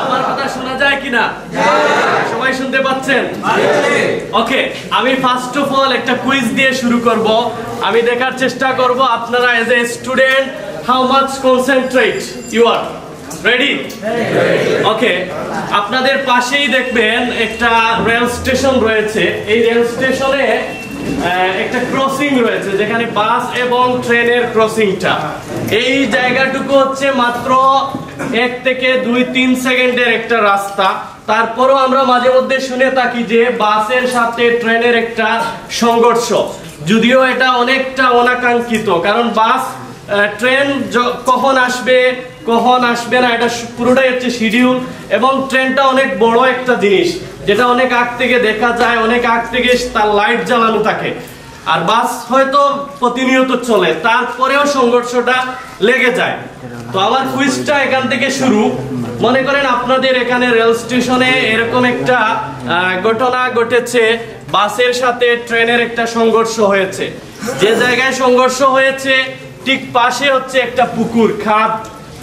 আমার কথা শোনা যায় কিনা? সবাই শুনতে পাচ্ছেন? ওকে, আমি ফার্স্ট অফ অল একটা কুইজ দিয়ে শুরু করব। আমি দেখার চেষ্টা করব আপনারা as a student how much concentrate you are. Ready? Okay, আপনাদের পাশেই দেখবেন একটা রেল স্টেশন রয়েছে। এই রেল স্টেশনে একটা ক্রসিং রয়েছে যেখানে বাস এবং ট্রেনের ক্রসিংটা। এই জায়গাটুকু হচ্ছে মাত্র 1 থেকে 2-3 সেকেন্ডের একটা রাস্তা। তারপরও আমরা মাঝে মধ্যে শুনে থাকি যে বাসের সাথে ট্রেনের একটা সংঘর্ষ, যদিও এটা অনেকটা অনাকাঙ্ক্ষিত, কারণ বাস ট্রেন কখন আসবে না এটা পুরোটাই হচ্ছে শিডিউল। এবং ট্রেনটা অনেক বড় একটা জিনিস, যেটা অনেক আগ থেকে দেখা যায়, অনেক আগ থেকে তার লাইট জ্বালানো থাকে। আর বাস হয়তো প্রতিনিয়ত চলে, তারপরেও সংঘর্ষটা লেগে যায়। তো আমার কুইজটা এখান থেকে শুরু। মনে করেন আপনাদের এখানে রেল স্টেশনে এরকম একটা ঘটনা ঘটেছে, বাসের সাথে ট্রেনের একটা সংঘর্ষ হয়েছে। যে জায়গায় সংঘর্ষ হয়েছে ঠিক পাশে হচ্ছে একটা পুকুর, খাদ।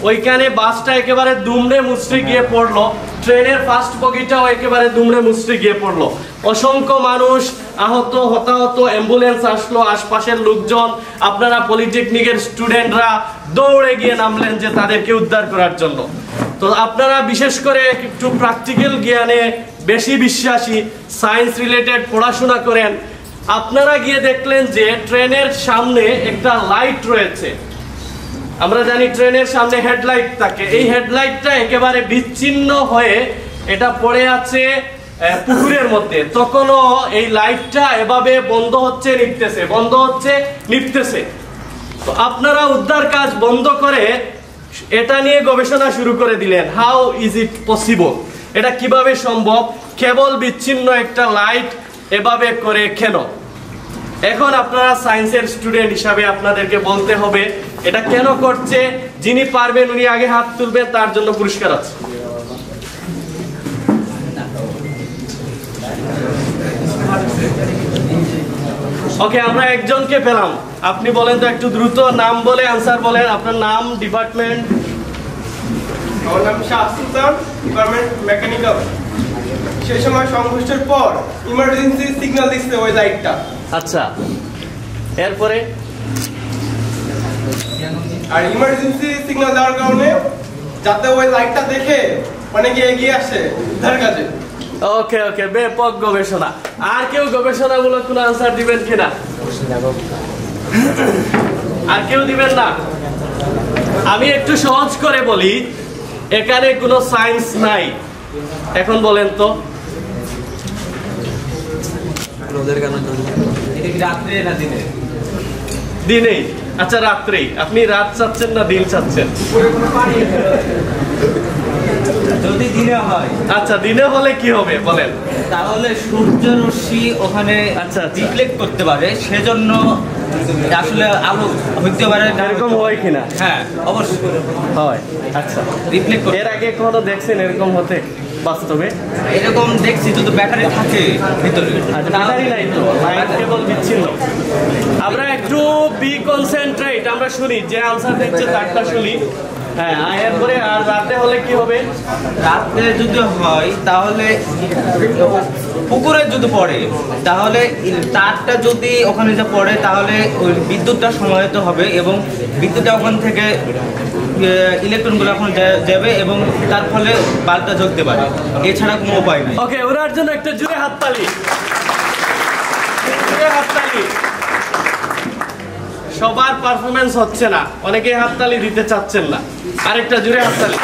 ওইখানে বাসটা একেবারে দুমড়ে মুচড়ে গিয়ে পড়লো, ট্রেনের ফার্স্ট বগিটাও একেবারে দুমড়ে মুচড়ে গিয়ে পড়লো। অসংখ্য মানুষ আহত, হতাহত, অ্যাম্বুলেন্স আসলো, আশপাশের লোকজন, আপনারা পলিটেকনিকের স্টুডেন্টরা দৌড়ে গিয়ে নামলেন যে তাদেরকে উদ্ধার করার জন্য। তো আপনারা বিশেষ করে একটু প্র্যাকটিক্যাল জ্ঞানে বেশি বিশ্বাসী, সায়েন্স রিলেটেড পড়াশোনা করেন। আপনারা গিয়ে দেখলেন যে ট্রেনের সামনে একটা লাইট রয়েছে। আমরা জানি ট্রেনের সামনে হেডলাইট থাকে, এই হেডলাইটটা একেবারে বিচ্ছিন্ন হয়ে এটা পড়ে আছে পুকুরের মধ্যে। তখনও এই লাইটটা এভাবে বন্ধ হচ্ছে নিভতেছে। তো আপনারা উদ্ধার কাজ বন্ধ করে এটা নিয়ে গবেষণা শুরু করে দিলেন, হাউ ইজ ইট পসিবল, এটা কিভাবে সম্ভব, কেবল বিচ্ছিন্ন একটা লাইট এভাবে করে কেন? এখন আপনারা সায়েন্সের স্টুডেন্ট হিসাবে আপনাদেরকে বলতে হবে এটা কেন করছে। যিনি পারবেন উনি আগে হাত তুলবেন, তার জন্য পুরস্কার আছে। ওকে, আমরা একজনকে পেলাম। আপনি বলেন তো একটু দ্রুত নাম বলে আনসার বলেন। আপনার নাম, ডিপার্টমেন্ট? আমার নাম শাহ সুলতান, ডিপার্টমেন্ট মেকানিক্যাল। সেই সময় সংঘর্ষের পর ইমার্জেন্সি সিগন্যাল দিচ্ছে ওই লাইটটা। আচ্ছা, এরপরে? আর ইমার্জেন্সি সিগন্যাল দেওয়ার কারণে যাতে ওই লাইটটা দেখে অনেকে এগিয়ে আসে উদ্ধার কাজে। ওকে ওকে, ব্যাপক গবেষণা। আর কেউ গবেষণামূলক কোনো আনসার দিবেন কিনা? আর কেউ দিবেন না? আমি একটু সহজ করে বলি, এখানে কোনো সায়েন্স নাই। এখন বলেন তো দিনেই? আচ্ছা, রাত্রেই। আপনি রাত চাচ্ছেন না দিন চাচ্ছেন? যদি দিনে হয়, আচ্ছা, দিনে হলে কি হবে বলেন? তাহলে সূর্য রশ্মি ওখানে আচ্ছা রিফ্লেক্ট করতে পারে, সেজন্য আসলে আলো হইতে পারে। এরকম হয় কিনা? হ্যাঁ, অবশ্যই হয়। আচ্ছা, রিফ্লেক্ট এর আগে কখনো দেখছেন এরকম হতে বাস্তবে? এরকম দেখছি, যদি ব্যাটারি থাকে ভিতরে। ব্যাটারি নাই তো, লাইট কেবল বিচ্ছিন্ন। আমরা একটু বি কনসেন্ট্রেট, আমরা শুনি যে আনসার দিচ্ছে তারটা শুনি। হ্যাঁ, এরপরে আর রাতে হলে কি হবে? রাতে যদি হয় তাহলে পুকুরে যদি পড়ে, তাহলে তারটা যদি ওখানে যে পড়ে তাহলে ওই বিদ্যুৎটা সমাহিত হবে এবং বিদ্যুৎটা ওখান থেকে ইলেকট্রনগুলো এখন যাবে এবং তার ফলে বাল্বটা জ্বলতে পারে। এছাড়া কোনো উপায় নেই। ওকে, ওনার জন্য একটা জোরে হাততালি। সবার পারফরমেন্স হচ্ছে না, অনেকে হাততালি দিতে চাচ্ছেন না। আরেকটা জোরে হাততালি।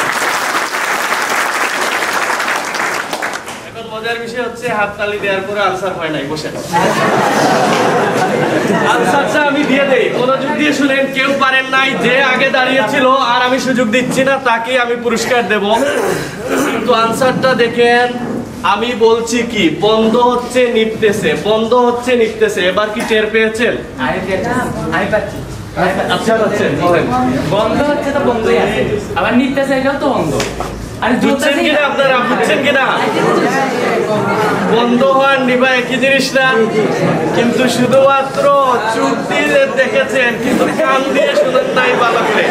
এখন মজার বিষয় হচ্ছে হাততালি দেওয়ার পরে আনসার হয় নাই। বসে আনসারটা আমি দিয়ে দেই, মনোযোগ দিয়ে শুনেন। কেউ পারেন নাই, যে আগে দাঁড়িয়েছিল আর আমি সুযোগ দিচ্ছি না তাকে আমি পুরস্কার দেব। কিন্তু আনসারটা দেখেন, আমি বলছি কি বন্ধ হচ্ছে নিভতেছে, বন্ধ হচ্ছে নিভতেছে। এবার কি টের পেয়েছেন? আচ্ছা, বন্ধ হচ্ছে তো বন্ধই আছে, আবার নিতেছে এটাও তো বন্ধ। আর বুঝছেন কিনা আপনারা? বুঝছেন কিনা? বন্ধ হওয়ার নিভা একই জিনিস না, কিন্তু শুধুমাত্র চোখ দিয়ে দেখেছেন কিন্তু কান দিয়ে শুনেন নাই ভালো করে।